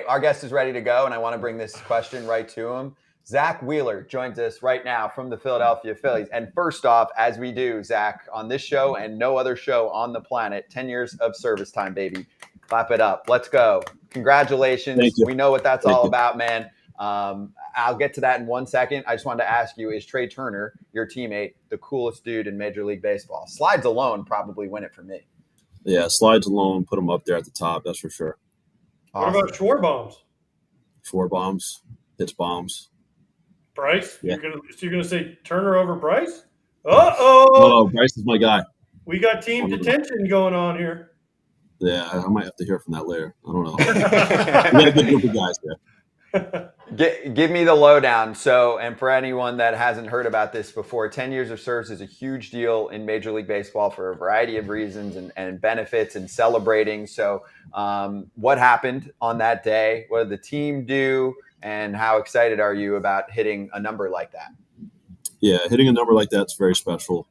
our guest is ready to go, and I want to bring this question right to him. Zack Wheeler joins us right now from the Philadelphia Phillies. And first off, as we do, Zack, on this show and no other show on the planet, 10 years of service time, baby. Clap it up. Let's go. Congratulations. Thank you. We know what that's all about, man. I'll get to that in 1 second. I just wanted to ask you, is Trey Turner, your teammate, the coolest dude in Major League Baseball? Slides alone probably win it for me. Yeah, slides alone, put him up there at the top, that's for sure. Awesome. What about Schwarbombs? Four bombs, pitch bombs. Bryce? Yeah. You're gonna say Turner over Bryce? Uh-oh. Oh, Bryce is my guy. We got team detention going on here. Yeah, I might have to hear from that later. I don't know. We got a good group of guys there. Give me the lowdown. So, and for anyone that hasn't heard about this before, 10 years of service is a huge deal in Major League Baseball for a variety of reasons and benefits and celebrating. So what happened on that day? What did the team do? And how excited are you about hitting a number like that? Yeah, hitting a number like that's very special.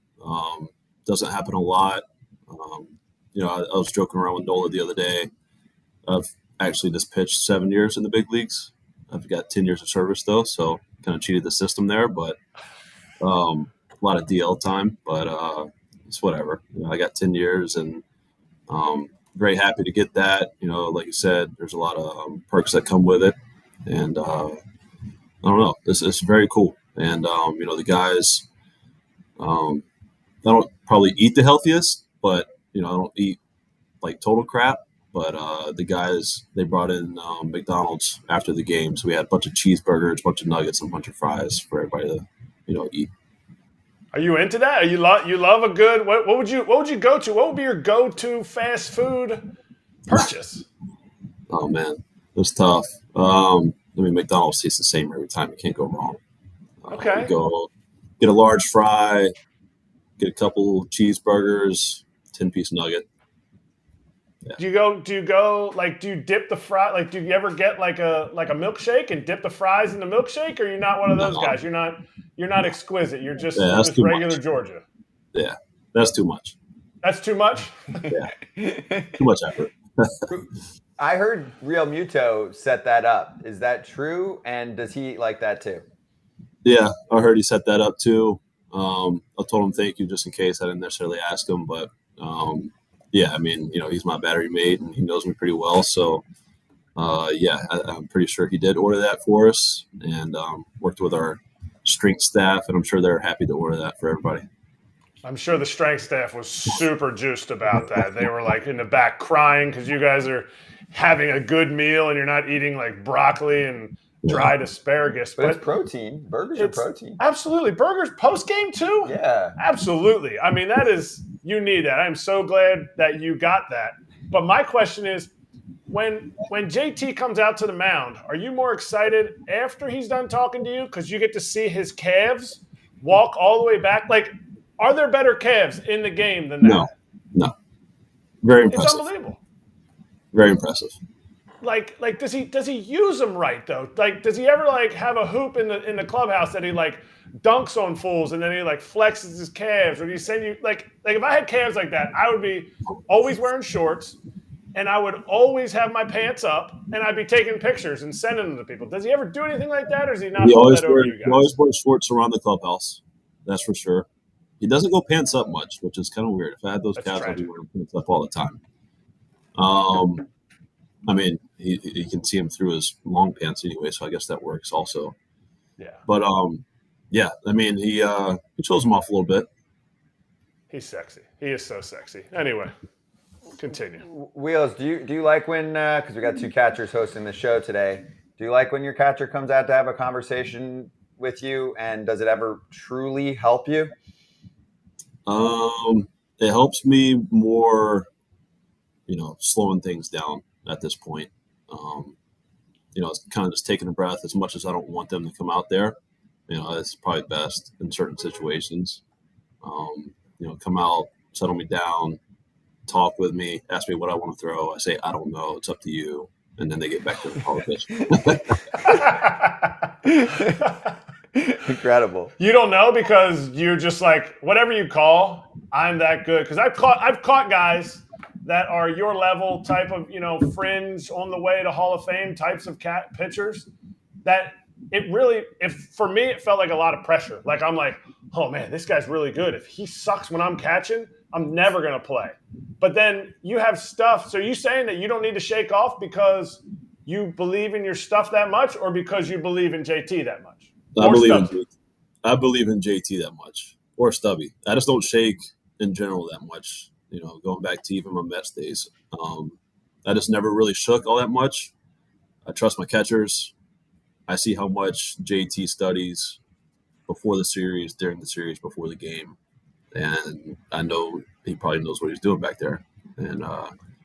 Doesn't happen a lot. I was joking around with Nola the other day. I've actually just pitched 7 years in the big leagues. I've got 10 years of service though, so kind of cheated the system there, but a lot of DL time, but it's whatever. I got 10 years and very happy to get that. Like you said, there's a lot of perks that come with it. And I don't know, it's very cool. And, the guys, I don't probably eat the healthiest, but, I don't eat like total crap. But the guys, they brought in McDonald's after the game. So we had a bunch of cheeseburgers, a bunch of nuggets, and a bunch of fries for everybody to, eat. Are you into that? You love a good, what would you go to? What would be your go-to fast food purchase? Oh, man, it was tough. McDonald's tastes the same every time. You can't go wrong. Okay. Go get a large fry, get a couple cheeseburgers, 10-piece nugget. Yeah. Do you dip the fry? Like, do you ever get like a milkshake and dip the fries in the milkshake? Or you're not one of those guys? You're not exquisite. You're just regular much. Georgia. Yeah, that's too much. That's too much? Yeah, too much effort. I heard Real Muto set that up. Is that true? And does he like that too? Yeah, I heard he set that up too. I told him thank you just in case. I didn't necessarily ask him, but yeah, he's my battery mate and he knows me pretty well. So, I'm pretty sure he did order that for us and worked with our strength staff, and I'm sure they're happy to order that for everybody. I'm sure the strength staff was super juiced about that. They were like in the back crying because you guys are having a good meal and you're not eating like broccoli and dried asparagus. But it's protein. Burgers are protein. Absolutely. Burgers post-game too? Yeah. Absolutely. You need that. I'm so glad that you got that. But my question is, when JT comes out to the mound, are you more excited after he's done talking to you because you get to see his calves walk all the way back? Like, are there better calves in the game than that? No. Very impressive. It's unbelievable. Very impressive. Like does he use them right though? Like, does he ever like have a hoop in the clubhouse that he like dunks on fools and then he like flexes his calves? Or do you send you like if I had calves like that, I would be always wearing shorts and I would always have my pants up and I'd be taking pictures and sending them to people. Does he ever do anything like that, or is he not? He always wears shorts around the clubhouse. That's for sure. He doesn't go pants up much, which is kind of weird. If I had those calves, I'd be wearing pants up all the time. You can see him through his long pants anyway, so I guess that works also. Yeah. But he shows him off a little bit. He's sexy. He is so sexy. Anyway, continue. Wheels, do you like when because we got two catchers hosting the show today? Do you like when your catcher comes out to have a conversation with you, and does it ever truly help you? It helps me more, slowing things down at this point. It's kind of just taking a breath. As much as I don't want them to come out there, it's probably best in certain situations. Come out, settle me down, talk with me, ask me what I want to throw. I say, I don't know. It's up to you. And then they get back to the conversation. Incredible. You don't know because you're just like, whatever you call, I'm that good. Because I've caught guys that are your level type of, fringe on the way to Hall of Fame types of pitchers, that it really, for me, it felt like a lot of pressure. Like, I'm like, oh man, this guy's really good. If he sucks when I'm catching, I'm never going to play. But then you have stuff. So are you saying that you don't need to shake off because you believe in your stuff that much, or because you believe in JT that much? I believe in JT that much, or Stubby. I just don't shake in general that much. Going back to even my Mets days, I just never really shook all that much. I trust my catchers. I see how much JT studies before the series, during the series, before the game, and I know he probably knows what he's doing back there, and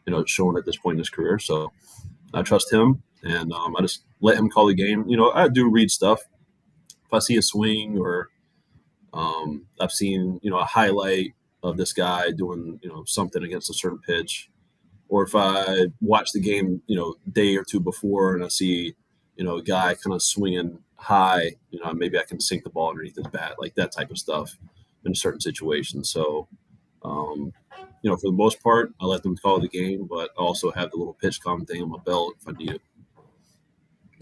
it's showing at this point in his career. So I trust him, and I just let him call the game. I do read stuff. If I see a swing, or I've seen a highlight of this guy doing something against a certain pitch, or if I watch the game day or two before and I see a guy kind of swinging high, maybe I can sink the ball underneath his bat, like that type of stuff in certain situations. So for the most part, I let them call the game, but I also have the little pitch com thing on my belt if I need it.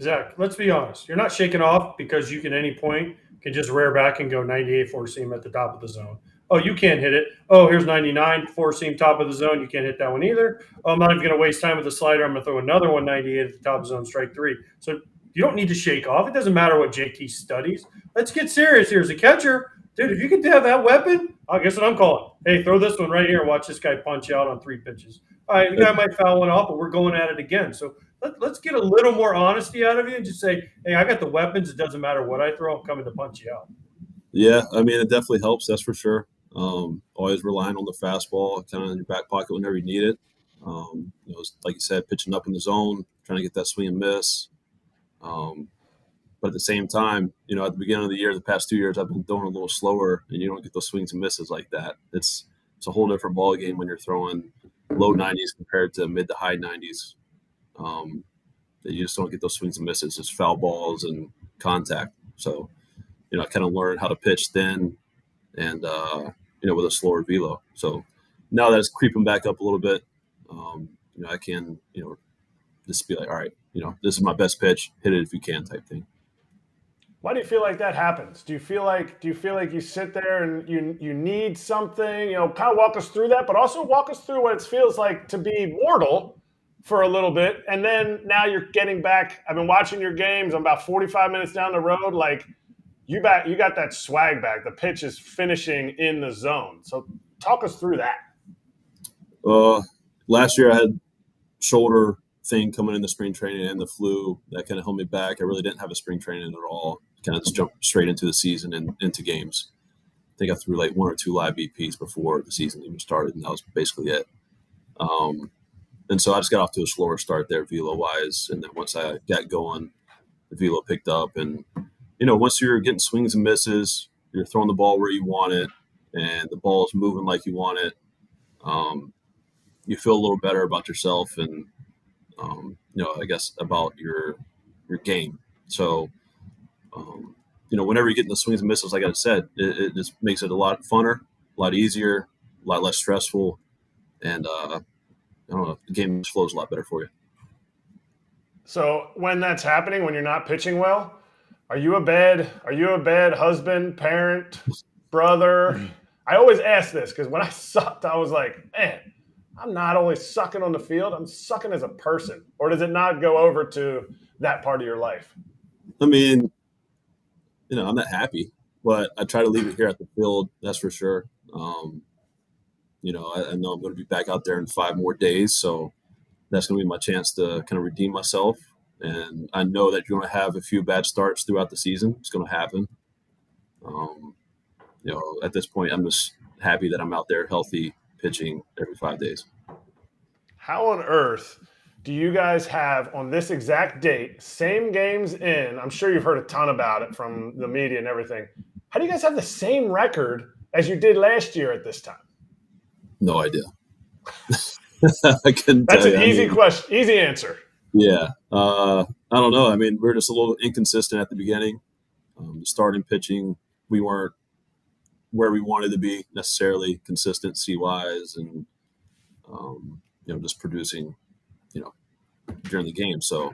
Zach, let's be honest. You're not shaking off because you can any point can just rear back and go 98 four seam at the top of the zone. Oh, you can't hit it. Oh, here's 99 four seam top of the zone. You can't hit that one either. Oh, I'm not even going to waste time with the slider. I'm going to throw another one 98 at the top of the zone, strike three. So you don't need to shake off. It doesn't matter what JT studies. Let's get serious here as a catcher. Dude, if you could have that weapon, I guess what I'm calling. Hey, throw this one right here and watch this guy punch out on 3 pitches. All right, the guy might foul one off, but we're going at it again. So let's get a little more honesty out of you and just say, hey, I got the weapons. It doesn't matter what I throw. I'm coming to punch you out. Yeah, I mean, it definitely helps. That's for sure. Always relying on the fastball kind of in your back pocket whenever you need it. Like you said, pitching up in the zone, trying to get that swing and miss. But at the same time, at the beginning of the year, the past 2 years, I've been throwing a little slower, and you don't get those swings and misses like that. It's a whole different ball game when you're throwing low 90s compared to mid to high 90s. You just don't get those swings and misses. It's foul balls and contact. So, I kind of learned how to pitch thin and, with a slower velo. So now that it's creeping back up a little bit, I can, just be like, all right, this is my best pitch. Hit it if you can, type thing. Why do you feel like that happens? Do you feel like you sit there and you need something? Kind of walk us through that, but also walk us through what it feels like to be mortal for a little bit, and then now you're getting back. I've been watching your games. I'm about 45 minutes down the road. Like you got that swag back. The pitch is finishing in the zone. So talk us through that. Last year I had shoulder thing coming in the spring training and the flu that kind of held me back. I really didn't have a spring training at all. Kind of just jumped straight into the season and into games. I think I threw like 1 or 2 live BPs before the season even started, and that was basically it. And so I just got off to a slower start there, velo-wise. And then once I got going, the velo picked up. And, once you're getting swings and misses, you're throwing the ball where you want it, and the ball is moving like you want it, you feel a little better about yourself and, I guess about your game. So, whenever you're getting the swings and misses, like I said, it just makes it a lot funner, a lot easier, a lot less stressful. And, I don't know, the game flows a lot better for you. So when that's happening, when you're not pitching well, are you a bad husband, parent, brother? I always ask this because when I sucked, I was like, man, I'm not only sucking on the field, I'm sucking as a person. Or does it not go over to that part of your life? I mean, I'm not happy, but I try to leave it here at the field. That's for sure. I know I'm going to be back out there in 5 more days, so that's going to be my chance to kind of redeem myself. And I know that you're going to have a few bad starts throughout the season. It's going to happen. At this point, I'm just happy that I'm out there healthy, pitching every 5 days. How on earth do you guys have on this exact date, same games in? I'm sure you've heard a ton about it from the media and everything. How do you guys have the same record as you did last year at this time? No idea. I couldn't That's tell an you. easy question, easy answer. Yeah. I don't know. I mean, we're just a little inconsistent at the beginning. The starting pitching, we weren't where we wanted to be necessarily consistency-wise. And, just producing, during the game. So,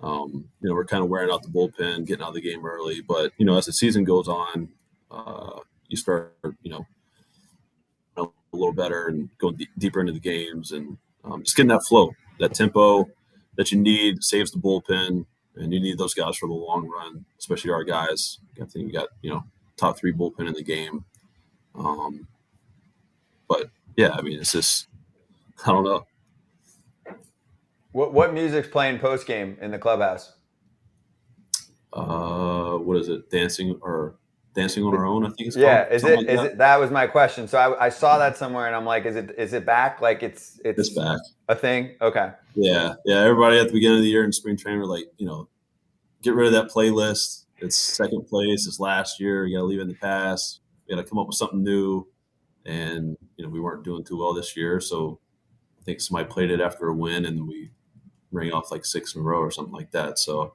we're kind of wearing out the bullpen, getting out of the game early. But, as the season goes on, you start, a little better and going deeper into the games and just getting that flow, that tempo that you need saves the bullpen, and you need those guys for the long run, especially our guys. I think you got, top 3 bullpen in the game. But yeah, I mean, it's just, I don't know. What music's playing post game in the clubhouse? What is it? Dancing on Our Own, I think it's Yeah, called. is it? That was my question. So I saw that somewhere, and I'm like, is it back? Like it's back. A thing? Okay. Yeah. Everybody at the beginning of the year in spring training were like, get rid of that playlist. It's second place. It's last year. You got to leave it in the past. You got to come up with something new. And we weren't doing too well this year, so I think somebody played it after a win, and we rang off like 6 in a row or something like that. So,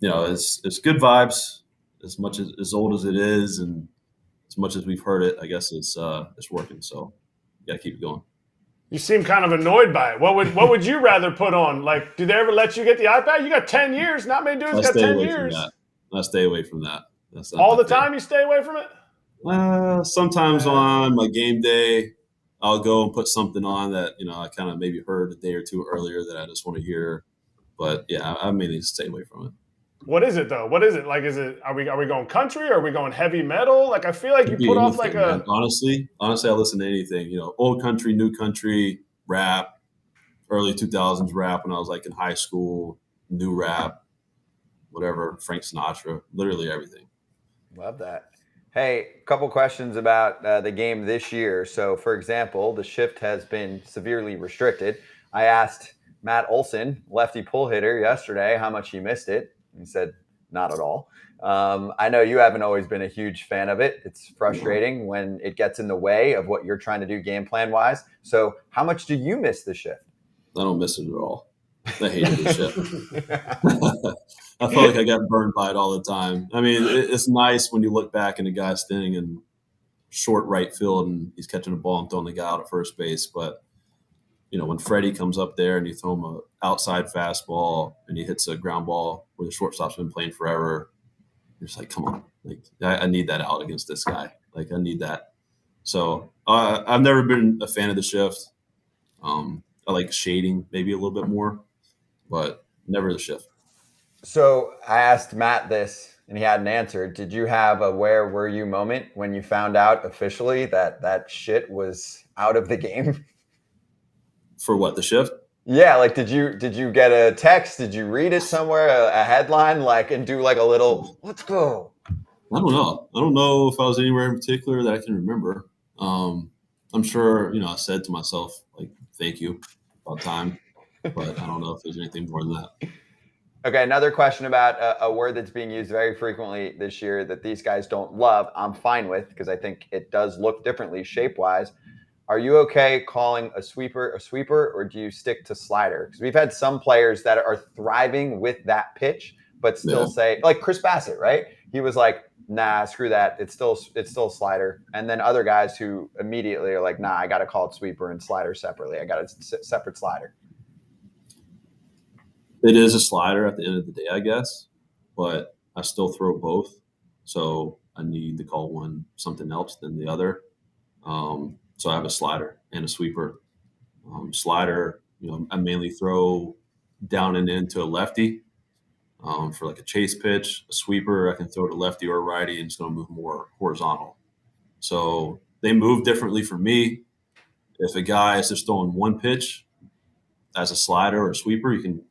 it's good vibes. As much as old as it is, and as much as we've heard it, I guess it's working. So, you got to keep it going. You seem kind of annoyed by it. What would you rather put on? Like, do they ever let you get the iPad? You got 10 years. Not many dudes got 10 years. I stay away from that. That's not all the time. You stay away from it. Sometimes on my game day, I'll go and put something on that, I kind of maybe heard a day or two earlier that I just want to hear. But yeah, I mainly stay away from it. What is it though? What is it? Like, are we going country? Or are we going heavy metal? Like, I feel like you put off like man. Honestly, I listen to anything, old country, new country, rap, early 2000s rap when I was like in high school, new rap, whatever, Frank Sinatra, literally everything. Love that. Hey, a couple questions about the game this year. So, for example, the shift has been severely restricted. I asked Matt Olson, lefty pull hitter, yesterday how much he missed it. He said, not at all. I know you haven't always been a huge fan of it. It's frustrating when it gets in the way of what you're trying to do game plan wise. So how much do you miss the shift? I don't miss it at all. I hated the shift. I felt like I got burned by it all the time. I mean, it's nice when you look back and the guy's standing in short right field and he's catching a ball and throwing the guy out at first base. But, when Freddie comes up there and you throw him an outside fastball and he hits a ground ball where the shortstop's been playing forever, you're just like, come on. Like, I need that out against this guy. Like, I need that. So I've never been a fan of the shift. I like shading maybe a little bit more, but never the shift. So I asked Matt this, and he hadn't answered. Did you have a where were you moment when you found out officially that shit was out of the game? For what, the shift? Yeah, like did you get a text? Did you read it somewhere, a headline, like, and do like a little, let's go? I don't know. I don't know if I was anywhere in particular that I can remember. I'm sure, I said to myself, like, thank you, about time. But I don't know if there's anything more than that. Okay, another question about a word that's being used very frequently this year that these guys don't love. I'm fine with, because I think it does look differently shape-wise. Are you okay calling a sweeper, or do you stick to slider? Because we've had some players that are thriving with that pitch, but still say, like Chris Bassett, right? He was like, nah, screw that. It's still slider. And then other guys who immediately are like, nah, I got to call it sweeper and slider separately. I got a separate slider. It is a slider at the end of the day, I guess, but I still throw both. So I need to call one something else than the other. So I have a slider and a sweeper. Slider, I mainly throw down and into a lefty for like a chase pitch. A sweeper, I can throw to lefty or righty, and it's going to move more horizontal. So they move differently for me. If a guy is just throwing one pitch as a slider or a sweeper, you can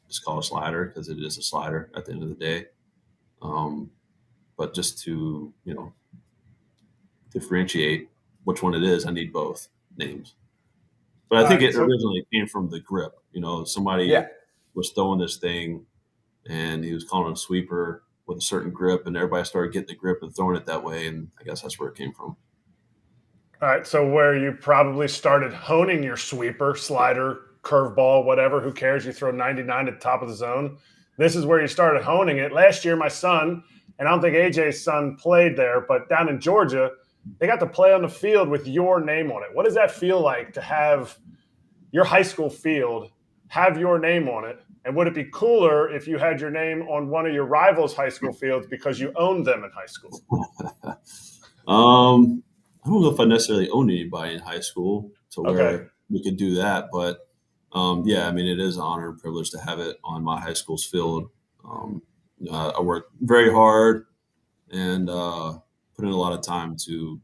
just call it a slider because it is a slider at the end of the day. But just to, differentiate which one it is, I need both names. But I think it originally came from the grip. Somebody was throwing this thing and he was calling it a sweeper with a certain grip, and everybody started getting the grip and throwing it that way. And I guess that's where it came from. All right. So where you probably started honing your sweeper, slider, curveball, whatever, who cares? You throw 99 at the top of the zone. This is where you started honing it. Last year, my son, and I don't think AJ's son played there, but down in Georgia, they got to play on the field with your name on it. What does that feel like to have your high school field have your name on it? And would it be cooler if you had your name on one of your rivals' high school fields because you owned them in high school? I don't know if I necessarily owned anybody in high school to where we could do that, but yeah, I mean, it is an honor and privilege to have it on my high school's field. I worked very hard and put in a lot of time to,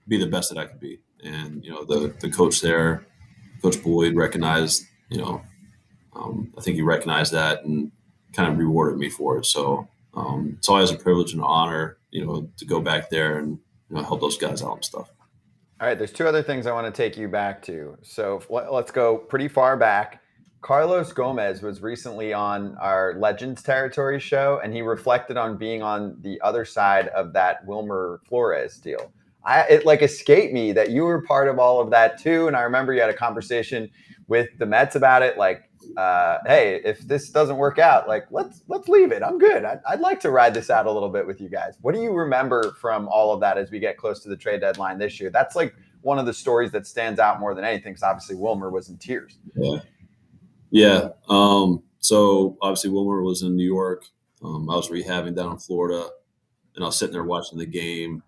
be the best that I could be. And, the coach there, Coach Boyd, recognized, I think he recognized that and kind of rewarded me for it. So it's always a privilege and an honor, to go back there and help those guys out and stuff. All right, there's two other things I want to take you back to. So let's go pretty far back. Carlos Gomez was recently on our Legends Territory show, and he reflected on being on the other side of that Wilmer Flores deal. It escaped me that you were part of all of that too. And I remember you had a conversation with the Mets about it. Hey, if this doesn't work out, let's leave it. I'm good. I'd like to ride this out a little bit with you guys. What do you remember from all of that as we get close to the trade deadline this year? That's one of the stories that stands out more than anything, because obviously Wilmer was in tears. Yeah. So obviously Wilmer was in New York. I was rehabbing down in Florida, and I was sitting there watching the game,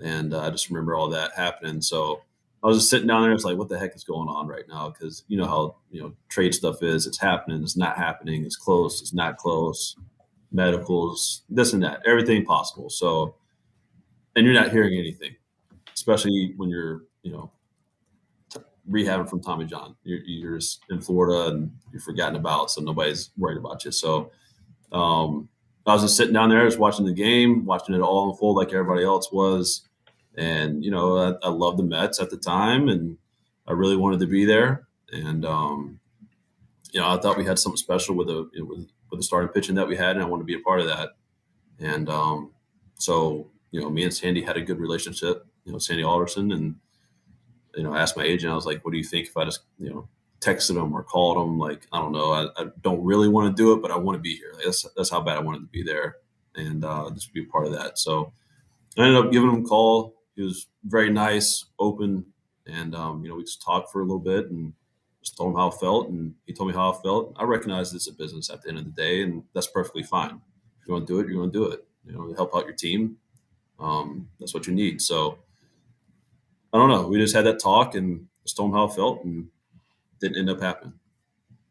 and I just remember all that happening. So I was just sitting down there. It's like, what the heck is going on right now? Because you know how trade stuff is. It's happening. It's not happening. It's close. It's not close. Medicals, this and that, everything possible. So, and you're not hearing anything, especially when you're rehabbing from Tommy John. You're just in Florida and you're forgotten about, so nobody's worried about you. So I was just sitting down there, just watching the game, watching it all unfold like everybody else was. And, I loved the Mets at the time, and I really wanted to be there. And, I thought we had something special with the starting pitching that we had, and I wanted to be a part of that. And so, me and Sandy had a good relationship, Sandy Alderson, and, I asked my agent, I was like, what do you think if I just, texted him or called him? I don't know. I don't really want to do it, but I want to be here. That's how bad I wanted to be there and just be a part of that. So I ended up giving him a call. He was very nice, open, and, we just talked for a little bit and just told him how I felt, and he told me how I felt. I recognize it's a business at the end of the day, and that's perfectly fine. If you want to do it, you're going to do it. To help out your team. That's what you need. So I don't know. We just had that talk and just told him how I felt, and didn't end up happening.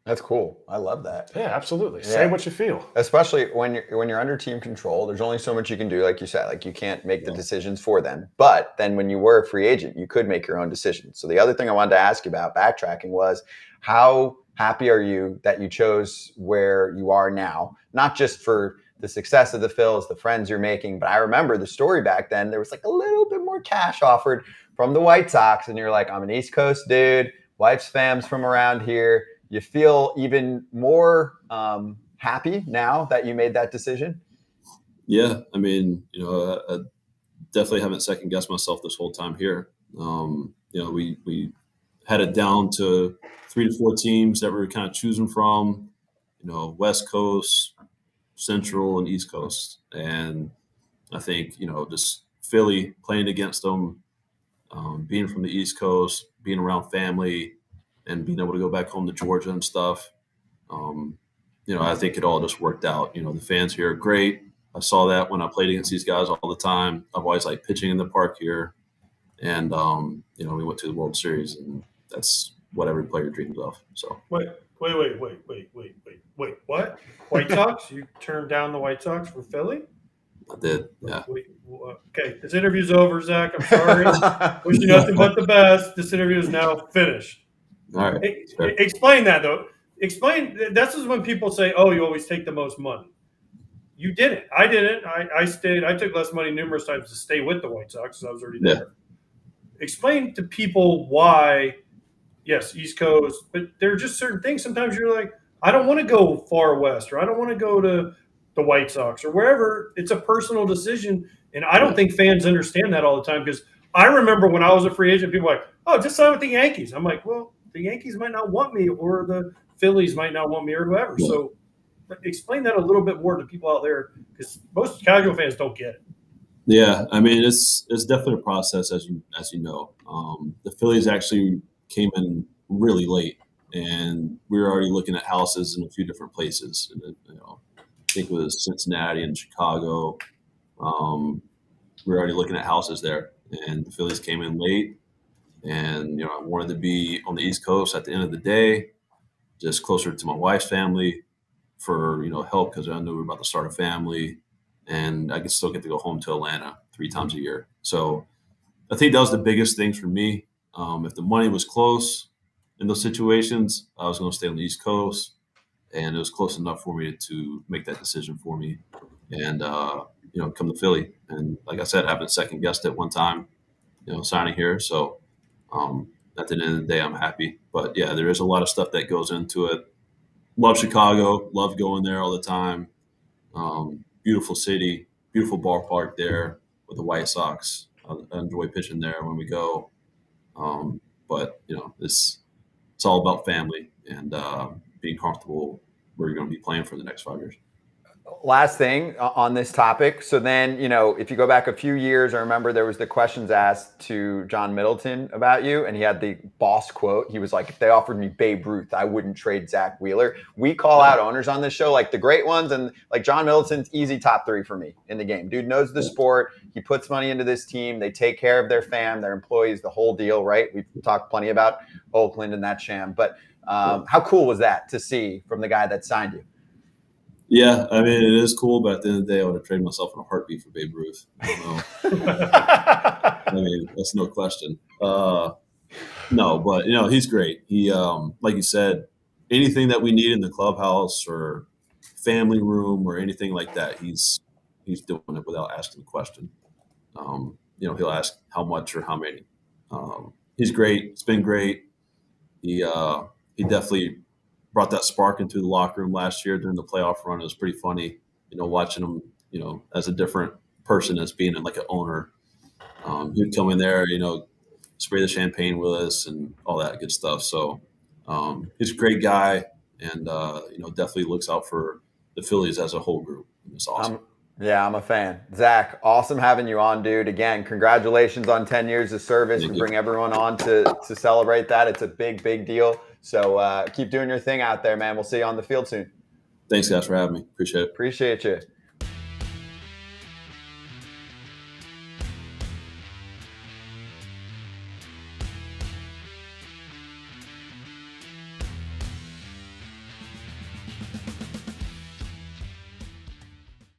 That's cool. I love that. Yeah, absolutely. Say what you feel. Especially when you're under team control, there's only so much you can do, like you said. You can't make the decisions for them. But then when you were a free agent, you could make your own decisions. So the other thing I wanted to ask you about backtracking was, how happy are you that you chose where you are now? Not just for the success of the Phils, the friends you're making, but I remember the story back then. There was a little bit more cash offered from the White Sox, and you're like, I'm an East Coast dude. Wife's fam's from around here. You feel even more happy now that you made that decision? Yeah. I mean, I definitely haven't second guessed myself this whole time here. We had it down to 3 to 4 teams that we were kind of choosing from, West Coast, Central, and East Coast. And I think, just Philly, playing against them, being from the East Coast, being around family, and being able to go back home to Georgia and stuff. I think it all just worked out. The fans here are great. I saw that when I played against these guys all the time. I've always liked pitching in the park here. And, we went to the World Series, and that's what every player dreams of. So Wait. What? White Sox? You turned down the White Sox for Philly? I did, yeah. Okay, this interview's over, Zach. I'm sorry. Wish you nothing but the best. This interview is now finished. All right. Explain that, though. This is when people say, oh, you always take the most money. You didn't. I didn't. I stayed. I took less money numerous times to stay with the White Sox because I was already there. Yeah. Explain to people why, yes, East Coast, but there are just certain things. Sometimes you're like, I don't want to go far west, or I don't want to go to the White Sox or wherever. It's a personal decision. And I don't think fans understand that all the time, because I remember when I was a free agent, people were like, oh, just sign with the Yankees. I'm like, well, the Yankees might not want me, or the Phillies might not want me, or whoever. Yeah. So explain that a little bit more to people out there, because most casual fans don't get it. Yeah, I mean, it's definitely a process, as you know. The Phillies actually came in really late, and we were already looking at houses in a few different places. And, I think it was Cincinnati and Chicago. We were already looking at houses there, and the Phillies came in late. And I wanted to be on the East Coast at the end of the day, just closer to my wife's family for help, because I knew we were about to start a family, and I could still get to go home to Atlanta 3 times a year. So I think that was the biggest thing for me. If the money was close in those situations, I was going to stay on the East Coast, and it was close enough for me to make that decision for me, and come to Philly. And like I said, I haven't second guessed it one time, signing here. So at the end of the day, I'm happy. But yeah, there is a lot of stuff that goes into it. Love Chicago, love going there all the time. Beautiful city, beautiful ballpark there with the White Sox. I enjoy pitching there when we go. But it's all about family and being comfortable where you're going to be playing for the next 5 years. Last thing on this topic. So then, if you go back a few years, I remember there was the questions asked to John Middleton about you, and he had the boss quote. He was like, if they offered me Babe Ruth, I wouldn't trade Zack Wheeler. We call out owners on this show, like the great ones, and like John Middleton's easy top 3 for me in the game. Dude knows the sport. He puts money into this team. They take care of their fam, their employees, the whole deal, right? We've talked plenty about Oakland and that sham. But how cool was that to see from the guy that signed you? Yeah, I mean, it is cool, but at the end of the day, I would have traded myself in a heartbeat for Babe Ruth. I don't know. I mean, that's no question. No, but, he's great. He, like you said, anything that we need in the clubhouse or family room or anything like that, he's doing it without asking a question. He'll ask how much or how many. He's great. It's been great. He definitely brought that spark into the locker room last year during the playoff run. It was pretty funny, watching him, as a different person as being like an owner. He'd come in there, spray the champagne with us and all that good stuff. So he's a great guy, and definitely looks out for the Phillies as a whole group. It's awesome. I'm a fan. Zach, awesome having you on, dude. Again, congratulations on 10 years of service. We bring everyone on to celebrate that. It's a big, big deal. So keep doing your thing out there, man. We'll see you on the field soon. Thanks, guys, for having me. Appreciate it. Appreciate you.